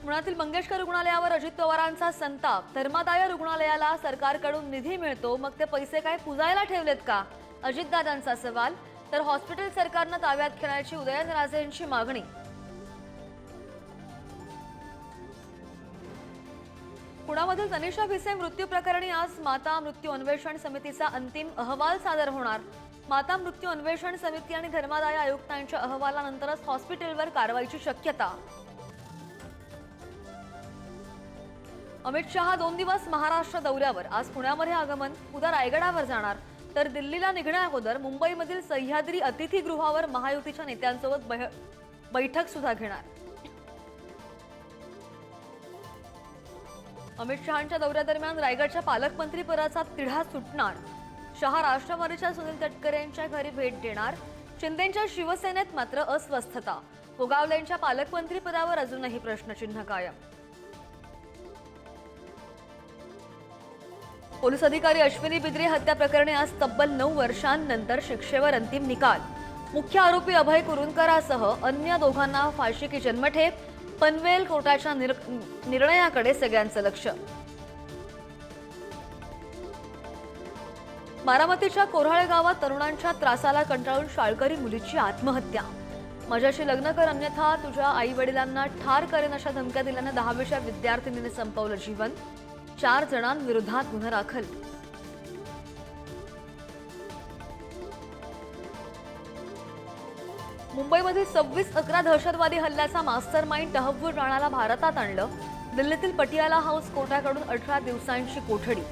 पुण्यातील मंगेशकर रुग्णालयावर अजित पवारांचा संताप। धर्मादाय रुग्णालयाला सरकारकडून निधी मिळतो, मग ते पैसे काय पुजायला ठेवलेत का? अजितदादांचा सवाल। तर हॉस्पिटल सरकारने ताब्यात घेण्याची उदयनराजेंची मागणी। पुण्यामधील तनिषा भिसे मृत्यू प्रकरणी आज माता मृत्यू अन्वेषण समितीचा अंतिम अहवाल सादर होणार। माता मृत्यू अन्वेषण समिती आणि धर्मादाय आयुक्तांच्या अहवालानंतरच हॉस्पिटलवर कारवाईची शक्यता। अमित शहा 2 दिवस महाराष्ट्र दौऱ्यावर। आज पुण्यामध्ये आगमन, उद्या रायगडावर जाणार, तर दिल्लीला निघण्याअगोदर मुंबईमधील सह्याद्री अतिथीगृहावर महायुतीच्या नेत्यांसोबत बैठक सुद्धा घेणार। अमित शहांच्या दौऱ्यादरम्यान रायगडच्या पालकमंत्री पदाचा तिढा सुटणार। शहा राष्ट्रवादीच्या सुनील तटकरे यांच्या घरी भेट देणार। शिंदेंच्या शिवसेनेत मात्र अस्वस्थता। गोगावलेंच्या पालकमंत्री पदावर अजूनही प्रश्नचिन्ह कायम। पोलीस अधिकारी अश्विनी बिद्री हत्या प्रकरणी आज तब्बल 9 वर्षांनंतर शिक्षेवर अंतिम निकाल। मुख्य आरोपी अभय कुरुंदकरासह अन्य दोघांना फाशी की जन्मठेप। पनवेल कोर्टाच्या निर्णयाकडे सगळ्यांचं लक्ष। बारामतीच्या कोऱ्हाळे गावात तरुणांच्या त्रासाला कंटाळून शाळकरी मुलीची आत्महत्या। माझ्याशी लग्न कर अन्यथा तुझ्या आई वडिलांना ठार करेन अशा धमक्या दिल्याने 10वीच्या विद्यार्थिनीने संपवलं जीवन। 4 जणांविरोधात गुन्हा दाखल। मुंबईमधील 26/11 दहशतवादी हल्ल्याचा मास्टरमाइंड तहव्वूर राणाला भारतात आणलं। दिल्लीतील पटियाला हाऊस कोर्टाकडून 18 दिवसांची कोठडी।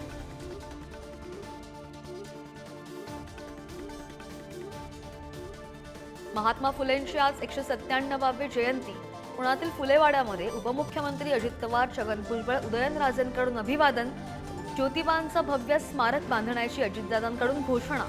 महात्मा फुलेंची आज 197वी जयंती। पुण्यातील फुलेवाड्यामध्ये उपमुख्यमंत्री अजित पवार, छगन भुजबळ, उदयनराजेंकडून अभिवादन। ज्योतिबांचं भव्य स्मारक बांधण्याची अजितदादांकडून घोषणा।